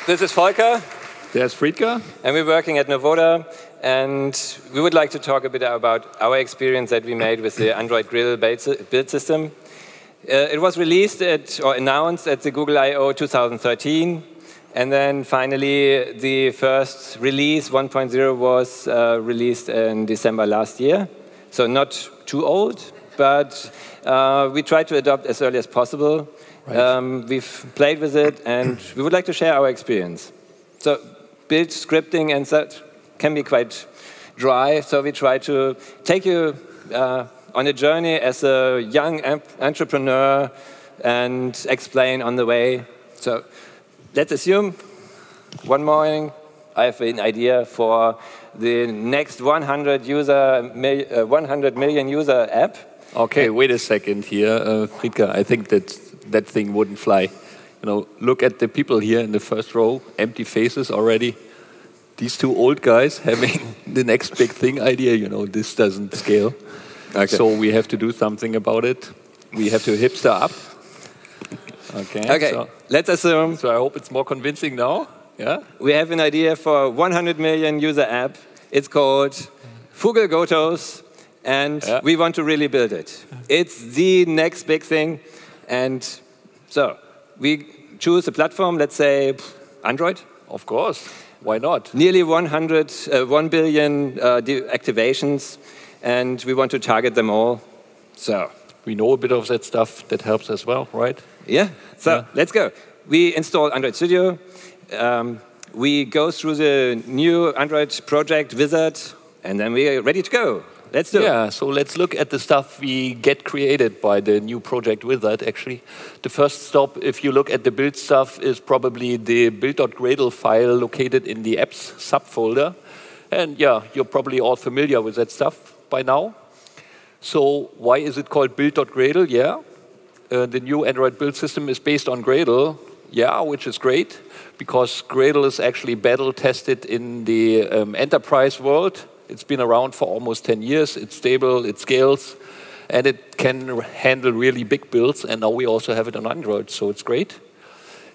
This is Volker. There's Friedger. And we're working at Novoda. And we would like to talk a bit about our experience that we made with the Android Gradle-based Build System. It was released or announced at the Google I/O 2013. And then finally, the first release, 1.0, was released in December last year. So not too old, but we tried to adopt as early as possible. Right. We've played with it, and we would like to share our experience. So build scripting and such can be quite dry, so we try to take you on a journey as a young entrepreneur and explain on the way. So let's assume one morning I have an idea for the next 100 million user app. Okay, wait a second here, Friedger. I think that thing wouldn't fly. You know, look at the people here in the first row, empty faces already. These two old guys having the next big thing idea. You know, this doesn't scale. Okay. So we have to do something about it. We have to hipster up. Okay. So let's assume. So I hope it's more convincing now. Yeah. We have an idea for a 100 million user app. It's called Fugel Gotos, and we want to really build it. It's the next big thing, and so we choose a platform. Let's say Android. Of course. Why not? Nearly 1 billion activations, and we want to target them all. So we know a bit of that stuff. That helps as well, right? Yeah. So let's go. We install Android Studio. We go through the new Android project wizard, and then we are ready to go. Let's do it. Yeah, so let's look at the stuff we get created by the new project wizard, actually. The first stop, if you look at the build stuff, is probably the build.gradle file located in the apps subfolder. And yeah, you're probably all familiar with that stuff by now. So why is it called build.gradle? Yeah, the new Android build system is based on Gradle. Yeah, which is great, because Gradle is actually battle tested in the enterprise world. It's been around for almost 10 years. It's stable, it scales, and it can handle really big builds. And now we also have it on Android, so it's great.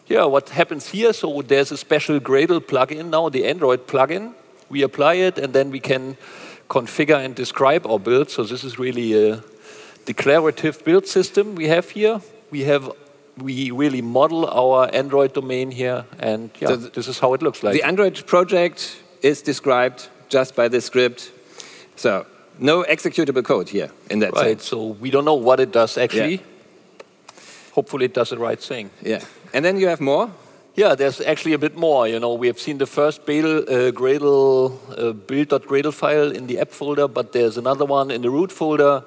Yeah, what happens here? So there's a special Gradle plugin now, the Android plugin. We apply it, and then we can configure and describe our build. So this is really a declarative build system we have here. We really model our Android domain here, and yeah, so this is how it looks like. The Android project is described just by the script. So no executable code here in that sense. Right, so we don't know what it does actually. Yeah. Hopefully it does the right thing. Yeah, and then you have more? Yeah, there's actually a bit more. You know, we have seen the first build.gradle file in the app folder, but there's another one in the root folder.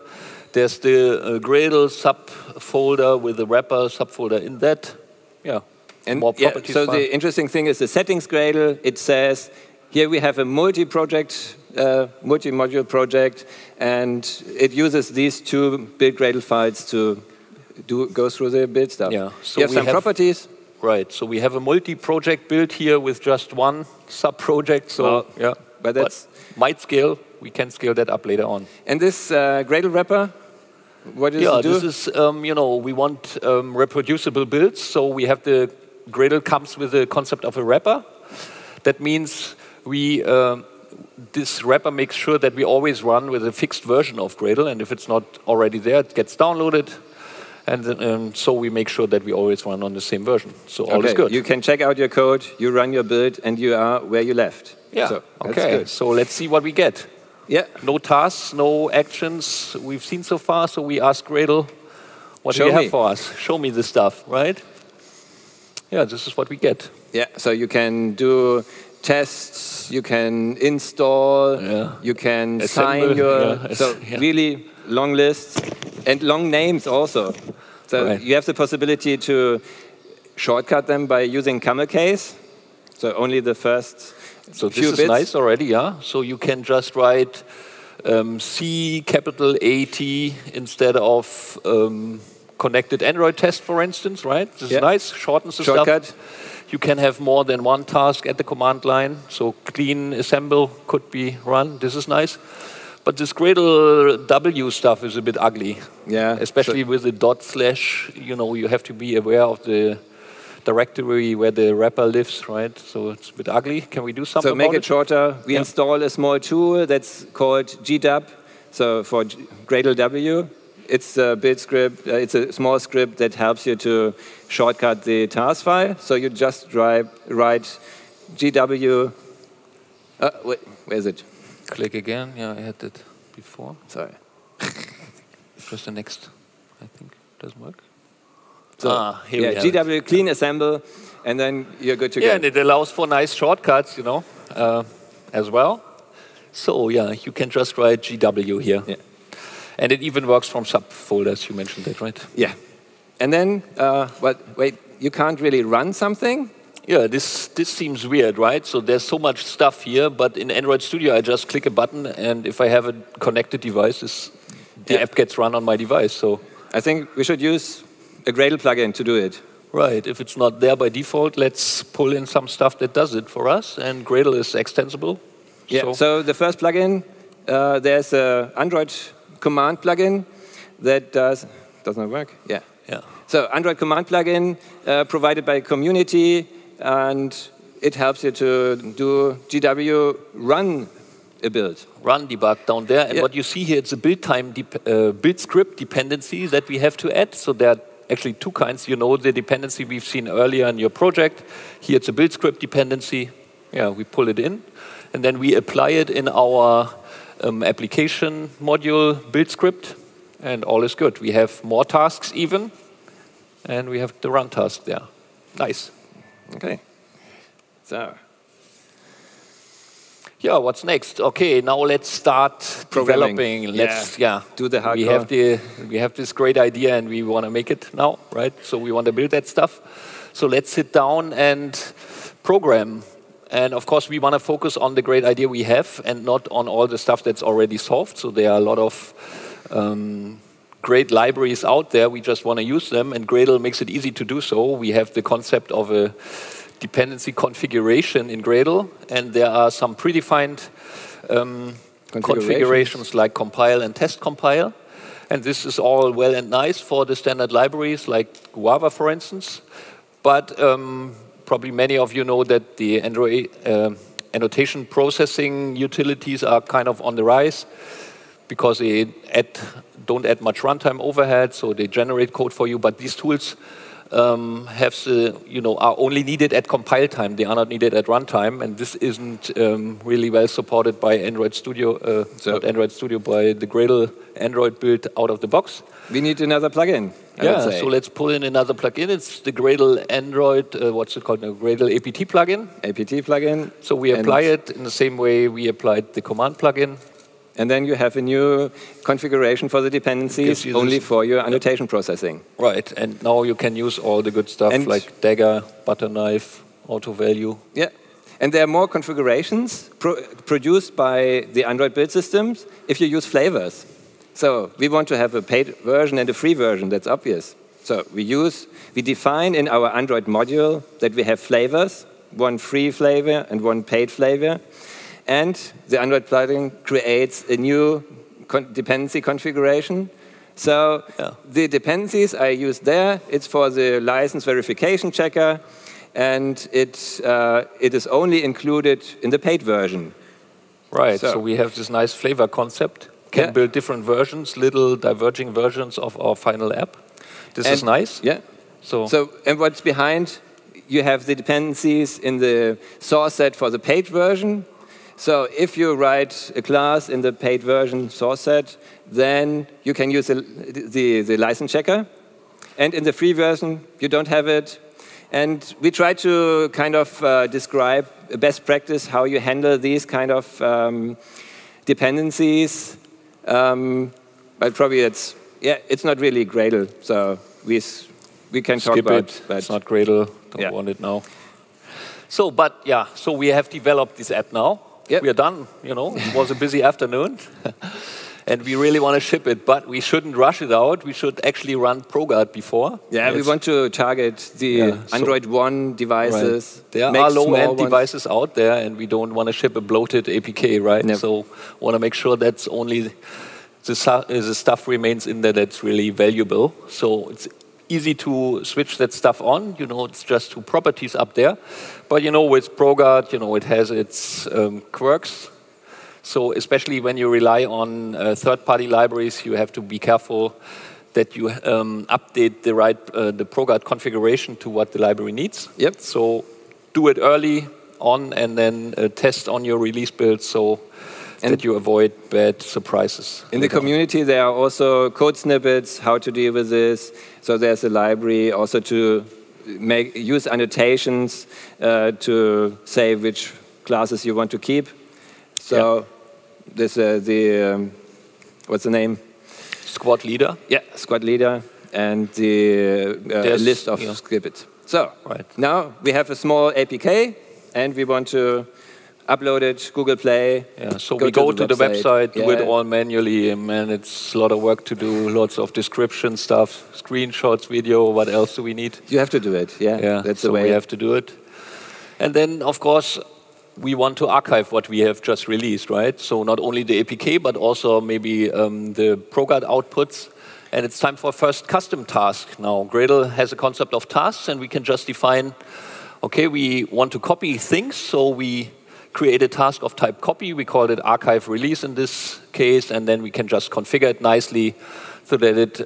There's the Gradle subfolder with the wrapper subfolder in that. Yeah, and more properties. So the interesting thing is the settings Gradle. It says here we have a multi-module project, and it uses these two build Gradle files to go through the build stuff. Yeah. So you have some properties. Right. So we have a multi-project build here with just one sub-project. So yeah, but that's might scale. We can scale that up later on. And this Gradle wrapper, what does it do? This is, you know, we want reproducible builds. So we have the Gradle comes with the concept of a wrapper. That means this wrapper makes sure that we always run with a fixed version of Gradle. And if it's not already there, it gets downloaded. And then, so we make sure that we always run on the same version. So all is good. You can check out your code, you run your build, and you are where you left. Yeah, so, okay. So let's see what we get. Yeah. No tasks, no actions we've seen so far. So we ask Gradle, what do you have for us? Show me the stuff, right? Yeah, this is what we get. Yeah, so you can do tests, you can install, you can sign your... really long lists and long names also. So you have the possibility to shortcut them by using camel case. So only the first So this is nice already, yeah? So you can just write CAT instead of connected Android test, for instance, right? This is nice, shortens the stuff. You can have more than one task at the command line. So clean assemble could be run. This is nice. But this Gradle W stuff is a bit ugly. Yeah. Especially with the dot slash, you know, you have to be aware of the directory where the wrapper lives, right? So it's a bit ugly. Can we do something So make about it shorter. We install a small tool that's called GDub, so for Gradle W. It's a build script. It's a small script that helps you to shortcut the task file. So you just write GW. Wait, where is it? Click again. Yeah, I had that before. Sorry. Just the next, I think, doesn't work. So, here we have GW, it. clean assemble, and then you're good to go. Yeah, and it allows for nice shortcuts, you know, as well. So yeah, you can just write GW here. Yeah. And it even works from subfolders, you mentioned that, right? Yeah. And then, wait, you can't really run something? Yeah, this seems weird, right? So there's so much stuff here, but in Android Studio, I just click a button, and if I have a connected device, the app gets run on my device. So I think we should use a Gradle plugin to do it. right, if it's not there by default, let's pull in some stuff that does it for us, and Gradle is extensible. Yeah. So the first plugin, there's an Android command plugin that doesn't work. Yeah. Yeah. So Android command plugin provided by community, and it helps you to do GW run a build. Run debug down there, and what you see here, it's a build script dependency that we have to add. So there are actually two kinds. You know the dependency we've seen earlier in your project. Here it's a build script dependency. Yeah, we pull it in, and then we apply it in our application module build script, and all is good. We have more tasks even, and we have the run task there. Nice. Okay. So. Yeah, what's next? Okay, now let's start developing. Let's do the hardcore. We have this great idea and we want to make it now, right? So we want to build that stuff. So let's sit down and program. And of course, we want to focus on the great idea we have and not on all the stuff that's already solved. So there are a lot of great libraries out there. We just want to use them, and Gradle makes it easy to do so. We have the concept of a dependency configuration in Gradle, and there are some predefined configurations like compile and test compile. And this is all well and nice for the standard libraries like Guava, for instance. But probably many of you know that the Android annotation processing utilities are kind of on the rise because they don't add much runtime overhead, so they generate code for you. But these tools are only needed at compile time. They are not needed at runtime, and this isn't really well supported by Android Studio. Not Android Studio, by the Gradle Android build out of the box. We need another plugin. I would say. So let's pull in another plugin. It's the Gradle Android. What's it called? The Gradle APT plugin. APT plugin. So we apply it in the same way we applied the command plugin. And then you have a new configuration for the dependencies only for your annotation processing. Right, and now you can use all the good stuff like dagger, butter knife, auto value. Yeah, and there are more configurations produced by the Android build systems if you use flavors. So we want to have a paid version and a free version, that's obvious. So we define in our Android module that we have flavors, one free flavor and one paid flavor. And the Android plugin creates a new dependency configuration. So the dependencies I use there, it's for the license verification checker, and it is only included in the paid version. Right, so we have this nice flavor concept. Can build different versions, little diverging versions of our final app. This is nice. Yeah. And what's behind, you have the dependencies in the source set for the paid version. So if you write a class in the paid version source set, then you can use the license checker. And in the free version, you don't have it. And we try to kind of describe a best practice how you handle these kind of dependencies. But probably it's not really Gradle. So we can talk about it. It's not Gradle. Don't want it now. So we have developed this app now. Yep. We are done, It was a busy afternoon. And we really want to ship it, but we shouldn't rush it out. We should actually run ProGuard before. Yeah, we want to target the Android One devices. Right. There are low-end devices out there, and we don't want to ship a bloated APK, right? Nope. So want to make sure that's only the stuff remains in there that's really valuable. So it's easy to switch that stuff on. It's just 2 properties up there. But with ProGuard, it has its quirks. So especially when you rely on third-party libraries, you have to be careful that you update the ProGuard configuration to what the library needs. Yep. So do it early on, and then test on your release build so that you avoid bad surprises. In the community, there are also code snippets, how to deal with this. So there's a library also to use annotations to say which classes you want to keep. So this what's the name? Squad leader. Yeah, squad leader, and the list of snippets. So now we have a small APK, and we want to upload it, Google Play. Yeah, so we go to the website, do it all manually, and man, it's a lot of work to do, lots of description stuff, screenshots, video, what else do we need? You have to do it, that's the way. So we have to do it. And then, of course, we want to archive what we have just released, right? So not only the APK, but also maybe the ProGuard outputs. And it's time for a first custom task. Now, Gradle has a concept of tasks, and we can just define, okay, we want to copy things, so we create a task of type copy. We called it archive release in this case, and then we can just configure it nicely so that it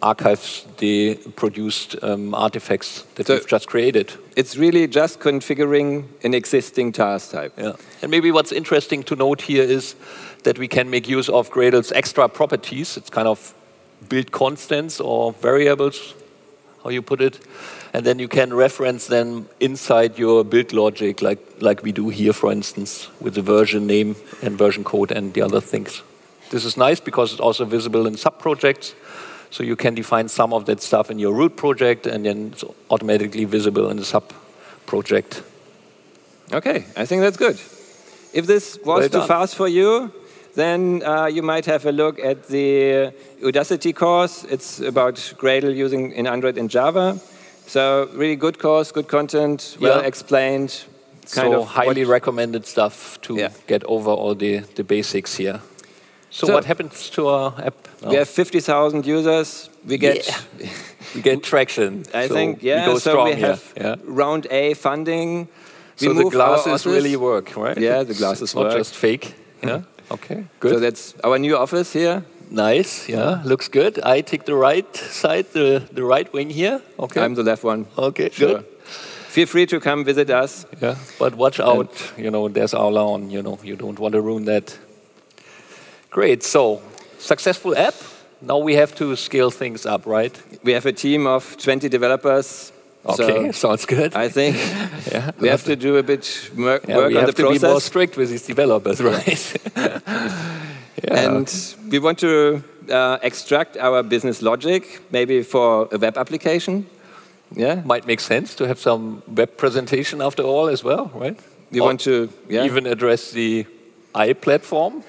archives the produced artifacts that we've just created. It's really just configuring an existing task type. Yeah. And maybe what's interesting to note here is that we can make use of Gradle's extra properties. It's kind of build constants or variables, how you put it. And then you can reference them inside your build logic, like we do here, for instance, with the version name and version code and the other things. This is nice because it's also visible in sub-projects. So you can define some of that stuff in your root project, and then it's automatically visible in the sub-project. Okay, I think that's good. If this was too fast for you, then you might have a look at the Udacity course. It's about Gradle using in Android and Java. So really good course, good content, well explained. So highly recommended stuff to get over all the basics here. So what happens to our app now? We have 50,000 users. We get traction. I think, we go so strong we have round A funding. So the glasses really work, right? Yeah, the glasses work. Not just fake. Yeah. Okay, good. So that's our new office here. Nice, looks good. I take the right side, the right wing here. Okay. I'm the left one. Okay, sure. Good. Feel free to come visit us. Yeah, but watch out, there's our lawn, you don't want to ruin that. Great, so successful app. Now we have to scale things up, right? We have a team of 20 developers. Okay, sounds good. I think we have to do a bit work on the process. We have to be more strict with these developers, right? And we want to extract our business logic, maybe for a web application. Yeah, might make sense to have some web presentation after all as well, right? We want to even address the I platform.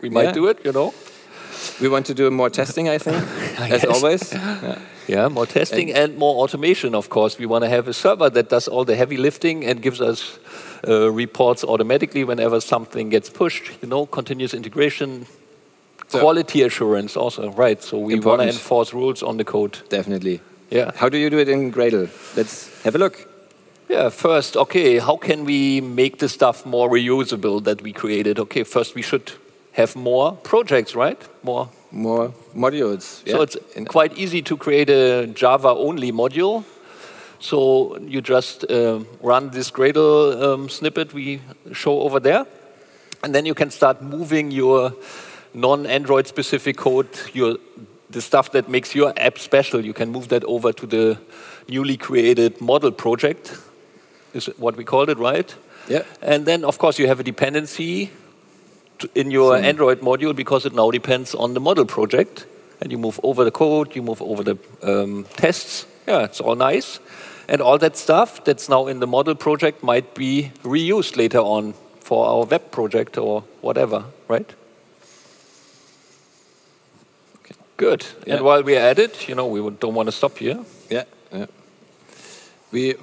We might do it, We want to do more testing, I think, as always. Yeah, more testing and more automation, of course. We want to have a server that does all the heavy lifting and gives us reports automatically whenever something gets pushed. Continuous integration, quality assurance also, right? So we want to enforce rules on the code. Definitely. Yeah. How do you do it in Gradle? Let's have a look. Yeah, first, okay, how can we make the stuff more reusable that we created? Okay, first we should have more projects, right? More modules. So it's quite easy to create a Java-only module. So you just run this Gradle snippet we show over there. And then you can start moving your non-Android specific code, the stuff that makes your app special. You can move that over to the newly created model project, is what we called it, right? Yeah. And then, of course, you have a dependency in your Android module because it now depends on the model project. And you move over the code, you move over the tests. Yeah, it's all nice. And all that stuff that's now in the model project might be reused later on for our web project or whatever, right? Okay. Good. Yeah. And while we're at it, we don't want to stop here. Yeah. We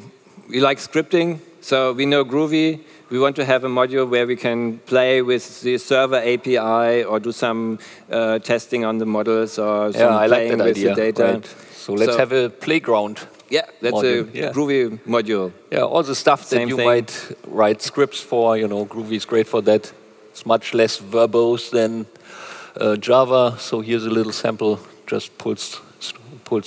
like scripting, so we know Groovy. We want to have a module where we can play with the server API or do some testing on the models or some playing with the data. Right. So let's have a playground. Yeah, that's module. a Groovy module. Yeah, all the stuff that you might write scripts for, Groovy is great for that. It's much less verbose than Java. So here's a little sample, just pulls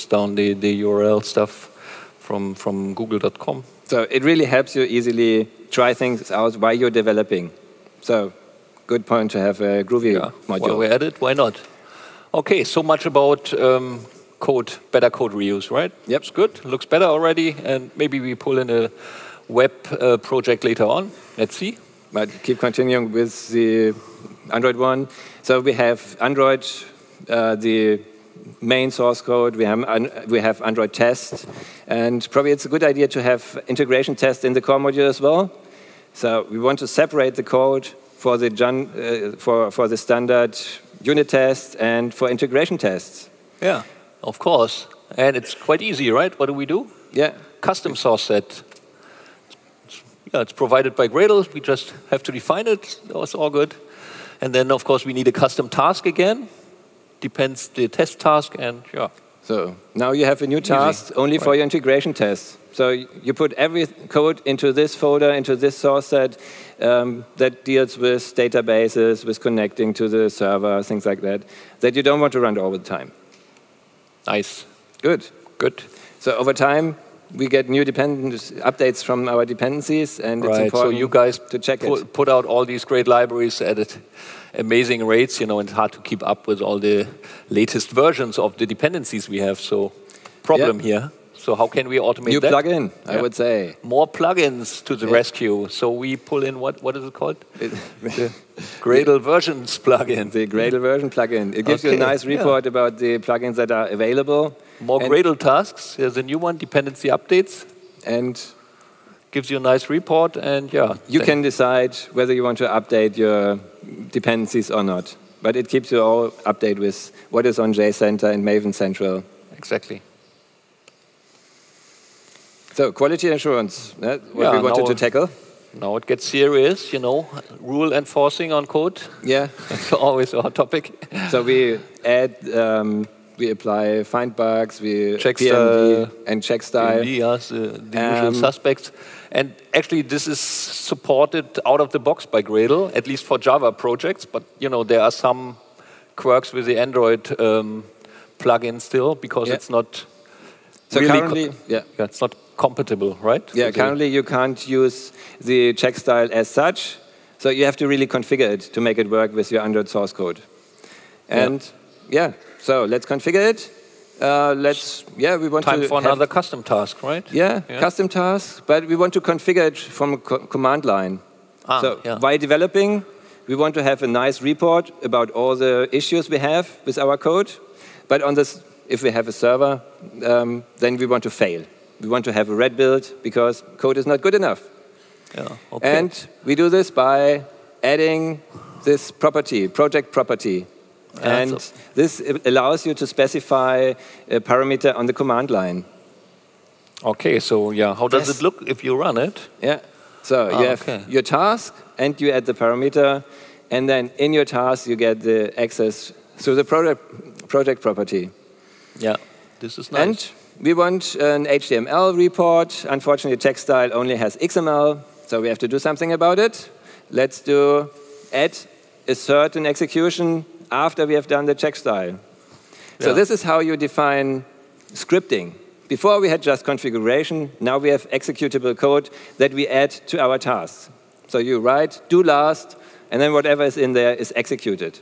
down the URL stuff from google.com. So it really helps you easily try things out while you're developing. So good point to have a Groovy module. While we're at it, why not? Okay, so much about better code reuse, right? Yep. It's good, looks better already, and maybe we pull in a web project later on. Let's see. But keep continuing with the Android one. So we have Android, the main source code, we have Android test, and probably it's a good idea to have integration test in the core module as well. So we want to separate the code for the for the standard unit test and for integration tests. Yeah, of course. And it's quite easy, right? What do? Yeah. Custom source set. Yeah, it's provided by Gradle. We just have to define it. That's all good. And then, of course, we need a custom task again. Depends the test task, and yeah. So now you have a new task only for your integration tests. So you put every code into this folder, into this source set that deals with databases, with connecting to the server, things like that you don't want to run all the time. Nice. Good. Good. So over time, we get new updates from our dependencies, and it's important so you guys to check it. Put out all these great libraries at amazing rates, and it's hard to keep up with all the latest versions of the dependencies we have. So problem here. So how can we automate New that? plugin, I would say. More plugins to the rescue. So we pull in, what is it called? The Gradle versions plugin. The Gradle version plugin. It gives you a nice report about the plugins that are available. More Gradle tasks. There's a new one, dependency updates. And gives you a nice report, and you can decide whether you want to update your dependencies or not. But it keeps you all updated with what is on JCenter and Maven Central. Exactly. So quality assurance, that's what we wanted to tackle. Now it gets serious, rule enforcing on code. Yeah. That's always our topic. So we add, we apply find bugs, we check PMD and check style. PMD, yes, the usual suspects. And actually this is supported out of the box by Gradle, at least for Java projects. But there are some quirks with the Android plugin still, because it's not really it's not compatible, right? Yeah, currently you can't use the check style as such, so you have to really configure it to make it work with your Android source code. And so let's configure it. We want time for another custom task, right? Yeah, custom task, but we want to configure it from a command line. While developing, we want to have a nice report about all the issues we have with our code. But on this, if we have a server, then we want to fail. We want to have a red build because code is not good enough. And we do this by adding this property, project property. And this allows you to specify a parameter on the command line. Okay, so how does it look if you run it? Yeah, so you have your task and you add the parameter, and then in your task you get the access through the project property. Yeah, this is nice. And we want an HTML report. Unfortunately, text style only has XML, so we have to do something about it. Let's add a certain execution after we have done the check style. So this is how you define scripting. Before we had just configuration, now we have executable code that we add to our tasks. So you write do last, and then whatever is in there is executed.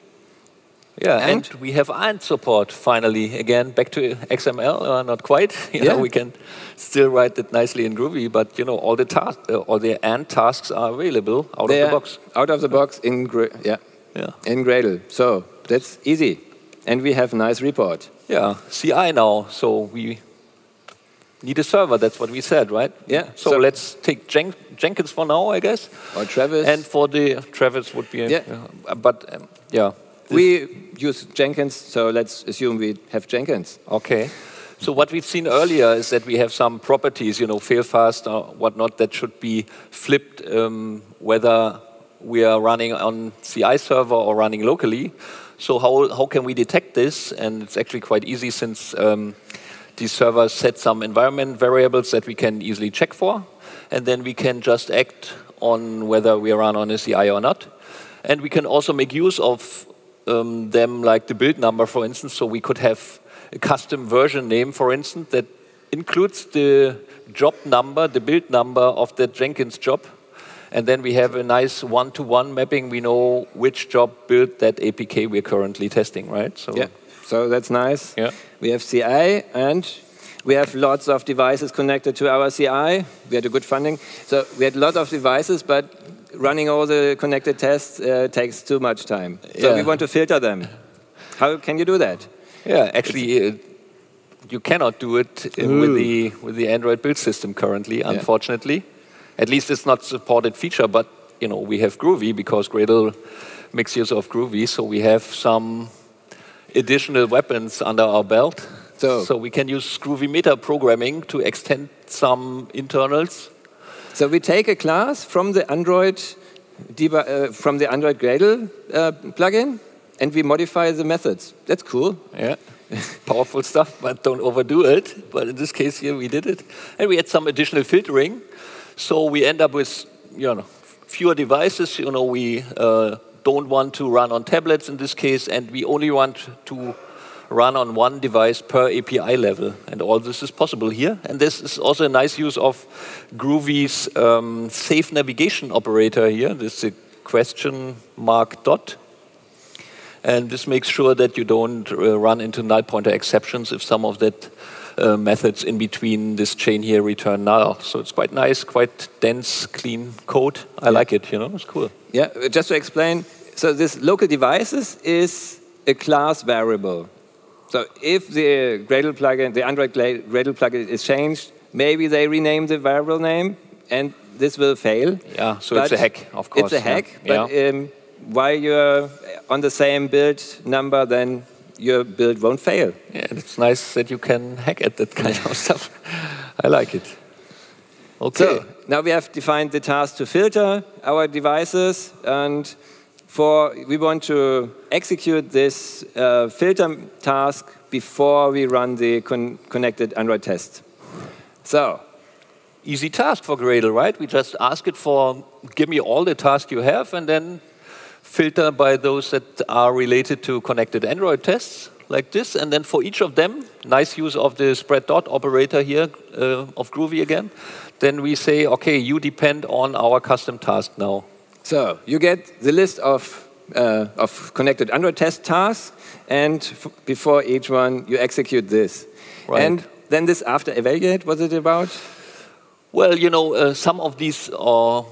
Yeah, and we have AND support finally. Again, back to XML, not quite. We can still write it nicely in Groovy, but all the AND tasks are available out of the box. Out of the box in Gradle. So that's easy, and we have a nice report. Yeah, CI now. So we need a server. That's what we said, right? Yeah. So let's take Jenkins for now, I guess. Or Travis. And for the Travis would be. We use Jenkins, so let's assume we have Jenkins. Okay. So what we've seen earlier is that we have some properties, fail fast or whatnot, that should be flipped whether we are running on CI server or running locally. So how can we detect this? And it's actually quite easy, since these servers set some environment variables that we can easily check for, and then we can just act on whether we run on a CI or not. And we can also make use of them, like the build number, for instance. So we could have a custom version name, for instance, that includes the job number, the build number of that Jenkins job. And then we have a nice one-to-one mapping. We know which job built that APK we're currently testing, right? So yeah, so that's nice. Yeah. We have CI, and we have lots of devices connected to our CI. We had a good funding. So we had a lot of devices, but running all the connected tests takes too much time. So we want to filter them. How can you do that? Yeah, actually, you cannot do it with the Android build system currently, unfortunately. At least it's not a supported feature, but we have Groovy, because Gradle makes use of Groovy, so we have some additional weapons under our belt. So we can use Groovy meta programming to extend some internals. So we take a class from the Android Gradle plugin, and we modify the methods. That's cool. Yeah, powerful stuff, but don't overdo it. But in this case here, we did it, and we had some additional filtering. So we end up with fewer devices. We don't want to run on tablets in this case, and we only want to run on one device per API level. And all this is possible here. And this is also a nice use of Groovy's safe navigation operator here. This is a question mark dot. And this makes sure that you don't run into null pointer exceptions if some of that methods in between this chain here return null. So it's quite nice, quite dense, clean code. I like it, it's cool. Yeah, just to explain, so this local devices is a class variable. So if the Gradle plugin, the Android Gradle plugin is changed, maybe they rename the variable name, and this will fail. Yeah, so it's a hack, of course. It's a hack, but while you're on the same build number, then your build won't fail. Yeah, it's nice that you can hack at that kind of stuff. I like it. Okay. So now we have defined the task to filter our devices, and we want to execute this filter task before we run the connected Android test. So, easy task for Gradle, right? We just ask it for, give me all the tasks you have, and then filter by those that are related to connected Android tests, like this. And then for each of them, nice use of the spread dot operator here of Groovy again. Then we say, okay, you depend on our custom task now. So you get the list of connected Android test tasks, and before each one, you execute this. Right. And then this after evaluate, what's it about? Well, some of these, or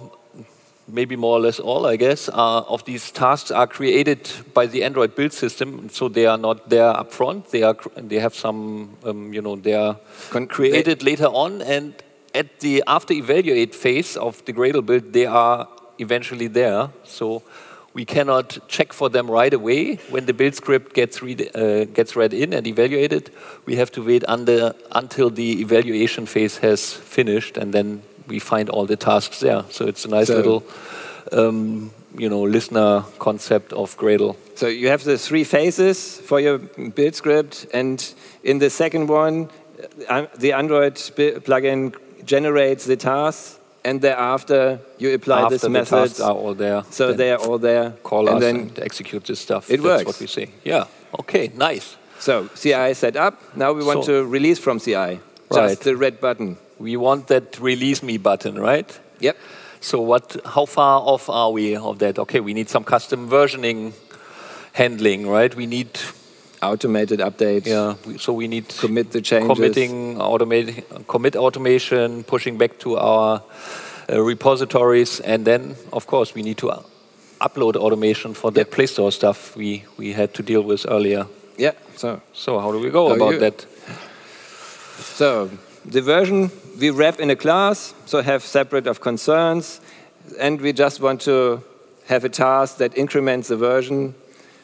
maybe more or less all, I guess, of these tasks are created by the Android build system, so they are not there up front. They have some, they are created later on, and at the after evaluate phase of the Gradle build, they are eventually there. So we cannot check for them right away when the build script gets read in and evaluated. We have to wait until the evaluation phase has finished, and then we find all the tasks there. So it's a nice little, listener concept of Gradle. So you have the 3 phases for your build script, and in the second one, the Android plugin generates the tasks, and thereafter you apply this method. The tasks are all there. So they are all there. Call and us then and execute this stuff. It That's works. what we say. Yeah. Okay. Nice. So CI set up. Now we want to release from CI. Just the red button. We want that release me button, right? Yep. So how far off are we of that? Okay, we need some custom versioning handling, right? We need automated updates. Yeah. So we need commit the changes. Commit automation, pushing back to our repositories, and then of course we need to upload automation for that Play Store stuff we had to deal with earlier. Yeah. So how do we go about that? So the version we wrap in a class, so have separate of concerns, and we just want to have a task that increments the version.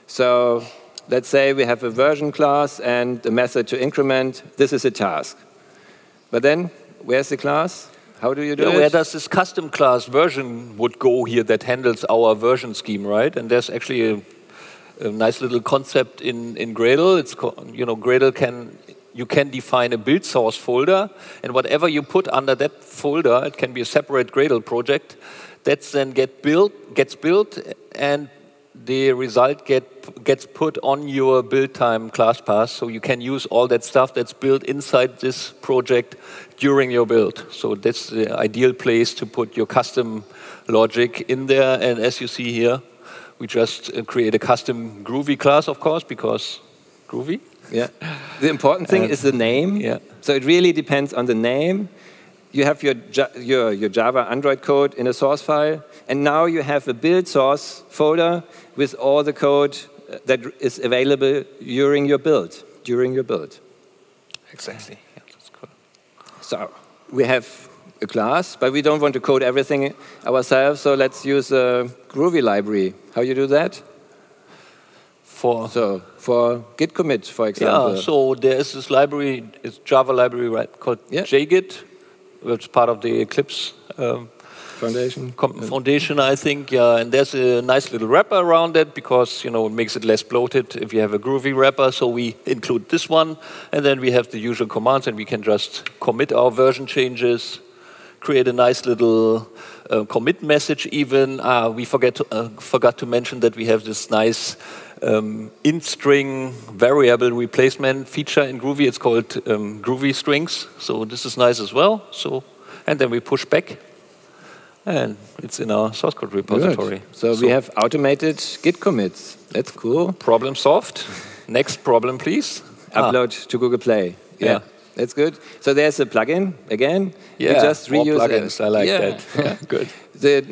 So let's say we have a version class and a method to increment. This is a task. But then, where's the class? How do you do it? Where does this custom class version would go here that handles our version scheme, right? And there's actually a nice little concept in Gradle. It's Gradle can you can define a build source folder, and whatever you put under that folder, it can be a separate Gradle project, that's then gets built, and the result gets put on your build time class path, so you can use all that stuff that's built inside this project during your build. So that's the ideal place to put your custom logic in there, and as you see here, we just create a custom Groovy class, of course, because Groovy. Yeah. The important thing is the name. Yeah. So it really depends on the name. You have your Java Android code in a source file, and now you have a build source folder with all the code that is available during your build. Exactly. Yeah, that's cool. So we have a class, but we don't want to code everything ourselves, so let's use a Groovy library. How you do that? For git commit, for example. Yeah, so there is this library, it's Java library, right, called JGit, which is part of the Eclipse foundation, I think. Yeah, and there's a nice little wrapper around it because it makes it less bloated if you have a Groovy wrapper. So we include this one, and then we have the usual commands, and we can just commit our version changes, create a nice little commit message. Even we forgot to mention that we have this nice in-string variable replacement feature in Groovy. It's called Groovy strings. So this is nice as well. So, and then we push back, and it's in our source code repository. So we have automated git commits. That's cool. Problem solved. Next problem, please. Upload to Google Play. Yeah. That's good. So there's a plugin again. Yeah, you just reuse plugins. I like that. Yeah, good. The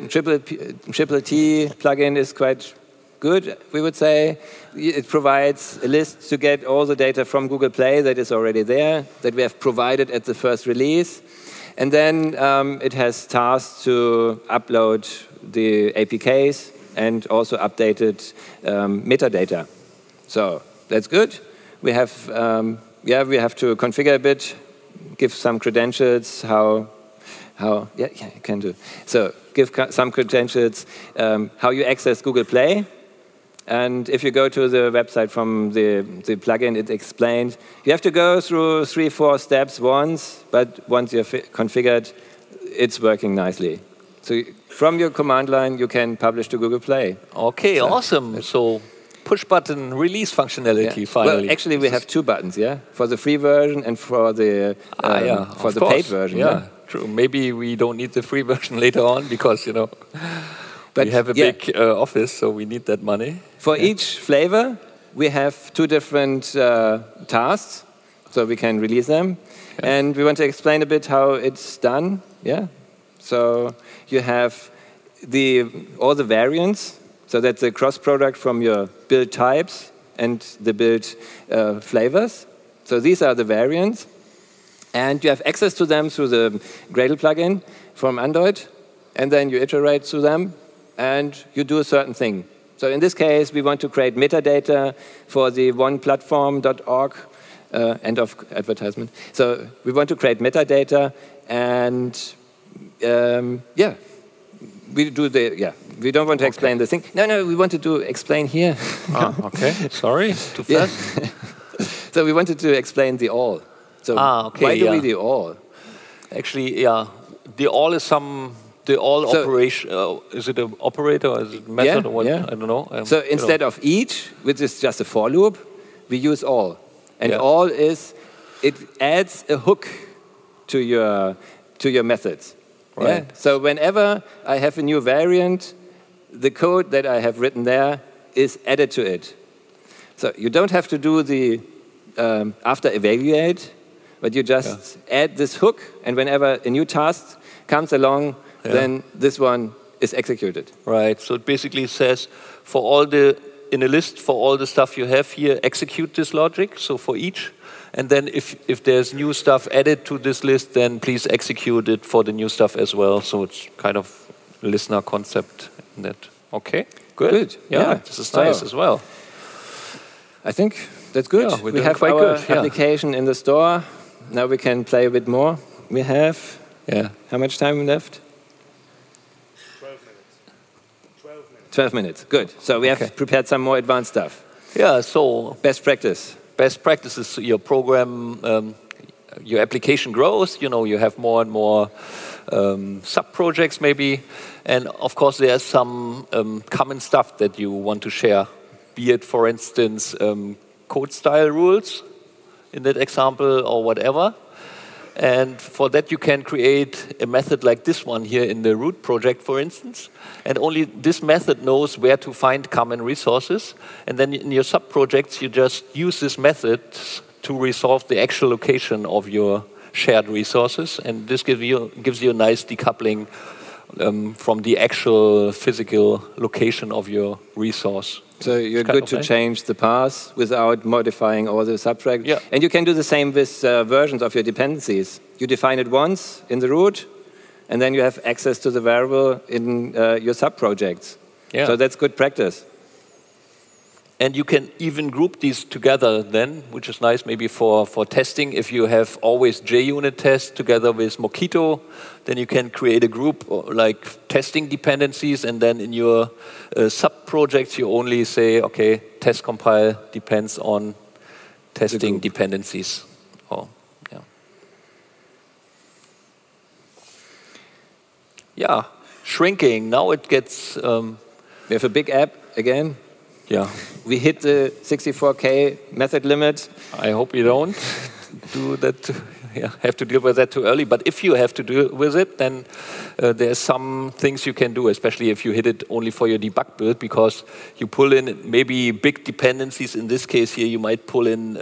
triple T plugin is quite good, we would say. It provides a list to get all the data from Google Play that is already there, that we have provided at the first release. And then it has tasks to upload the APKs and also updated metadata. So that's good. We have we have to configure a bit, give some credentials, you can do. So give some credentials, how you access Google Play. And if you go to the website from the plugin, it explains. You have to go through 3-4 steps once, but once you're configured, it's working nicely. So from your command line, you can publish to Google Play. Okay, awesome. So push button release functionality finally. Well, actually, we have 2 buttons, for the free version and for the paid version. Yeah, true. Maybe we don't need the free version later on because but we have a big office, so we need that money. For each flavor, we have 2 different tasks, so we can release them. Yeah. And we want to explain a bit how it's done. Yeah. So you have all the variants. So that's a cross product from your build types and the build flavors. So these are the variants. And you have access to them through the Gradle plugin from Android. And then you iterate through them, and you do a certain thing. So in this case, we want to create metadata for the oneplatform.org, end of advertisement. So we want to create metadata, and we do we don't want to explain the thing. No, we wanted to explain here. Okay. Sorry, too fast. So we wanted to explain the all. So why do we do all? Actually, the all is operation. Is it an operator or is it a method or what? I don't know. So instead of each, which is just a for loop, we use all. And all it adds a hook to your methods. Right. Yeah? So whenever I have a new variant, the code that I have written there is added to it. So you don't have to do the after evaluate, but you just add this hook, and whenever a new task comes along, then this one is executed. Right. So it basically says in a list for all the stuff you have here, execute this logic. So for each. And then if there's new stuff added to this list, then please execute it for the new stuff as well. So it's kind of a listener concept in that. Okay, good. Yeah, this is nice as well. I think that's good. Yeah, we have our application in the store. Now we can play a bit more. We have, how much time left? 12 minutes. 12 minutes, good. So we have prepared some more advanced stuff. Yeah, so best practice. best practices. Your program, your application grows. You have more and more sub-projects maybe. And of course, there's some common stuff that you want to share. Be it, for instance, code style rules in that example or whatever. And for that, you can create a method like this one here in the root project, for instance. And only this method knows where to find common resources. And then in your sub-projects, you just use this method to resolve the actual location of your shared resources. And this gives you a nice decoupling from the actual physical location of your resource. So you're good to change the path without modifying all the subtracts. Yeah. And you can do the same with versions of your dependencies. You define it once in the root, and then you have access to the variable in your sub-projects. Yeah. So that's good practice. And you can even group these together then, which is nice maybe for testing. If you have always JUnit tests together with Mockito, then you can create a group like testing dependencies, and then in your sub-projects you only say, okay, test compile depends on testing dependencies. Oh, yeah. Yeah, shrinking. Now it gets... we have a big app again. Yeah. We hit the 64K method limit. I hope you don't do that. Have to deal with that too early. But if you have to deal with it, then there's some things you can do, especially if you hit it only for your debug build, because you pull in maybe big dependencies. In this case here, you might pull in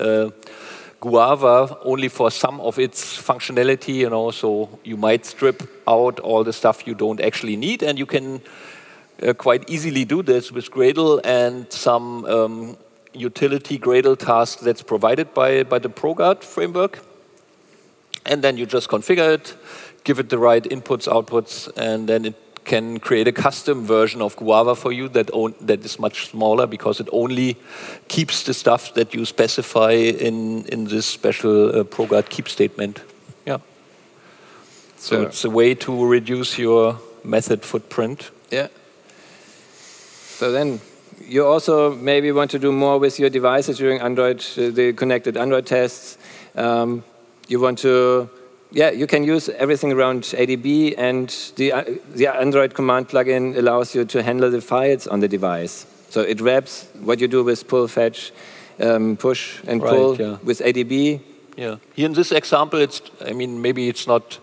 Guava only for some of its functionality, so you might strip out all the stuff you don't actually need, and you can quite easily do this with Gradle and some utility Gradle task that's provided by the ProGuard framework. And then you just configure it, give it the right inputs, outputs, and then it can create a custom version of Guava for you that is much smaller, because it only keeps the stuff that you specify in this special ProGuard keep statement. Yeah. So it's a way to reduce your method footprint. Yeah. So then you also maybe want to do more with your devices during Android, the connected Android tests. You want to, you can use everything around ADB, and the Android command plugin allows you to handle the files on the device. So it wraps what you do with pull, fetch, push, and pull with ADB. Yeah. Here in this example, maybe it's not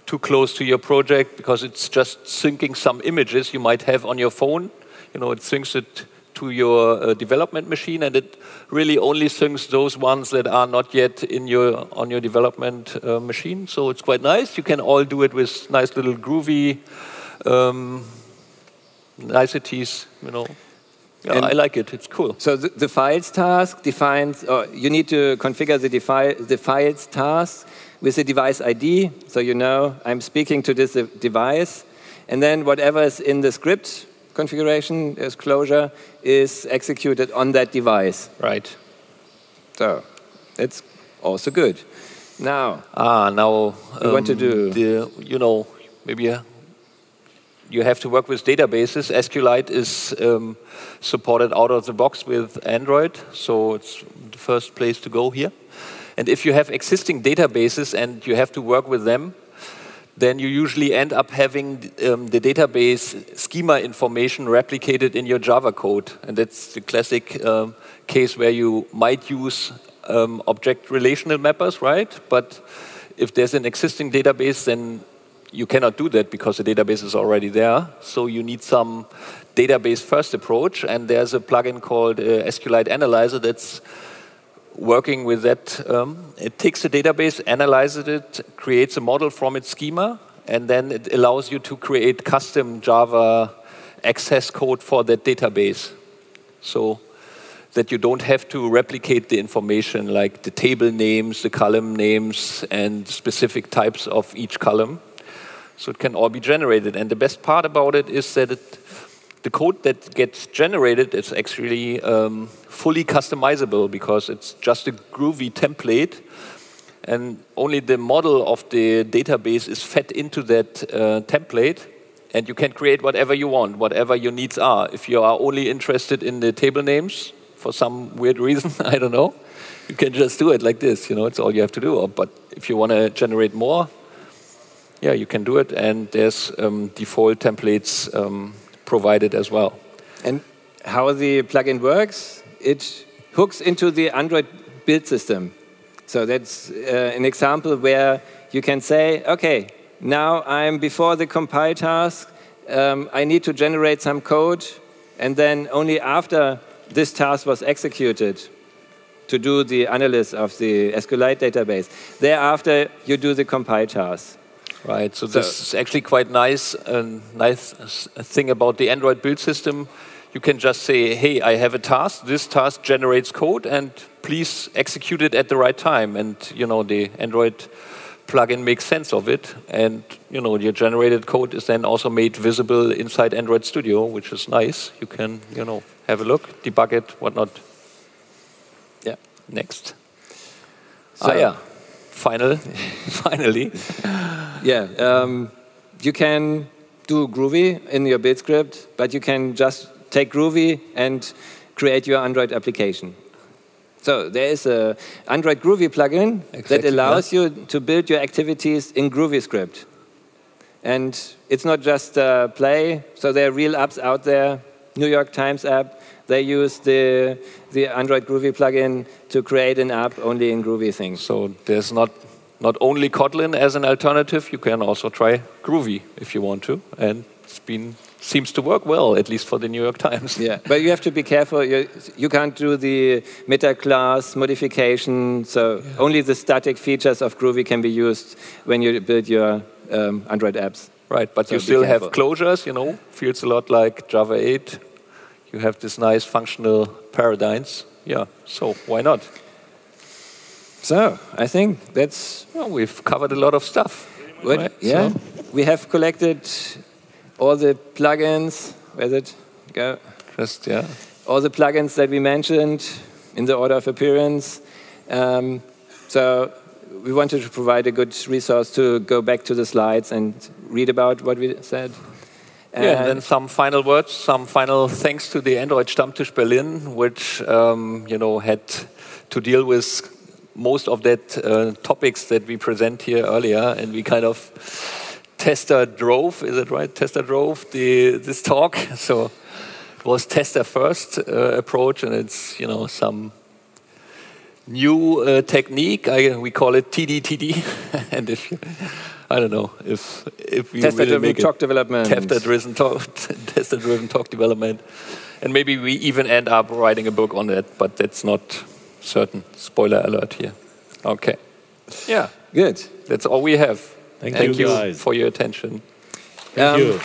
too close to your project, because it's just syncing some images you might have on your phone. It syncs it to your development machine, and it really only syncs those ones that are not yet on your development machine. So it's quite nice. You can all do it with nice little Groovy niceties. Yeah, I like it. It's cool. So the files task defines, or you need to configure the files task with the device ID. So I'm speaking to this device, and then whatever is in the script configuration as closure is executed on that device. Right. So it's also good. Now we want to do maybe you have to work with databases. Sqlite is supported out of the box with Android, so it's the first place to go here. And if you have existing databases and you have to work with them, then you usually end up having the database schema information replicated in your Java code. And that's the classic case where you might use object relational mappers, right? But if there's an existing database, then you cannot do that because the database is already there. So you need some database-first approach. And there's a plugin called Sqlite Analyzer that's working with that. It takes the database, analyzes it, creates a model from its schema, and then it allows you to create custom Java access code for that database, so that you don't have to replicate the information like the table names, the column names, and specific types of each column. So it can all be generated. And the best part about it is that the code that gets generated is actually fully customizable, because it's just a Groovy template, and only the model of the database is fed into that template, and you can create whatever you want, whatever your needs are. If you are only interested in the table names for some weird reason, I don't know, you can just do it like this. It's all you have to do. But if you want to generate more, yeah, you can do it. And there's default templates provided as well. And how the plugin works, it hooks into the Android build system. So that's an example where you can say, OK, now I'm before the compile task. I need to generate some code. And then only after this task was executed to do the analysis of the Sqlite database, thereafter you do the compile task. Right, so this is actually quite nice. A nice thing about the Android build system, you can just say, hey, I have a task. This task generates code, and please execute it at the right time. And the Android plugin makes sense of it. And your generated code is then also made visible inside Android Studio, which is nice. You can have a look, debug it, whatnot. Yeah, next. So, yeah. Finally. Yeah, you can do Groovy in your build script, but you can just take Groovy and create your Android application. So there is an Android Groovy plugin that allows you to build your activities in Groovy script. And it's not just play, so there are real apps out there. New York Times app, they use the Android Groovy plugin to create an app only in Groovy things. So there's not only Kotlin as an alternative, you can also try Groovy if you want to. And seems to work well, at least for the New York Times. Yeah, but you have to be careful. You can't do the meta class modification, so only the static features of Groovy can be used when you build your Android apps. Right, but so you still have closures, feels a lot like Java 8. You have this nice functional paradigms. Yeah, so why not? So I think that's... Well, we've covered a lot of stuff. Right? Yeah, so we have collected all the plugins. Where's it? Go. All the plugins that we mentioned in the order of appearance. So we wanted to provide a good resource to go back to the slides and read about what we said. And then some final words, some final thanks to the Android Stammtisch Berlin, which had to deal with most of that topics that we present here earlier, and we kind of tester drove, is it right? Tester drove this talk. So it was tester first approach, and it's some new technique. We call it TDTD, and I don't know if we tester-driven talk development. Tester-driven talk development, and maybe we even end up writing a book on that, but that's not certain. Spoiler alert here. Okay. Yeah. Good. That's all we have. Thank you for your attention. Thank you.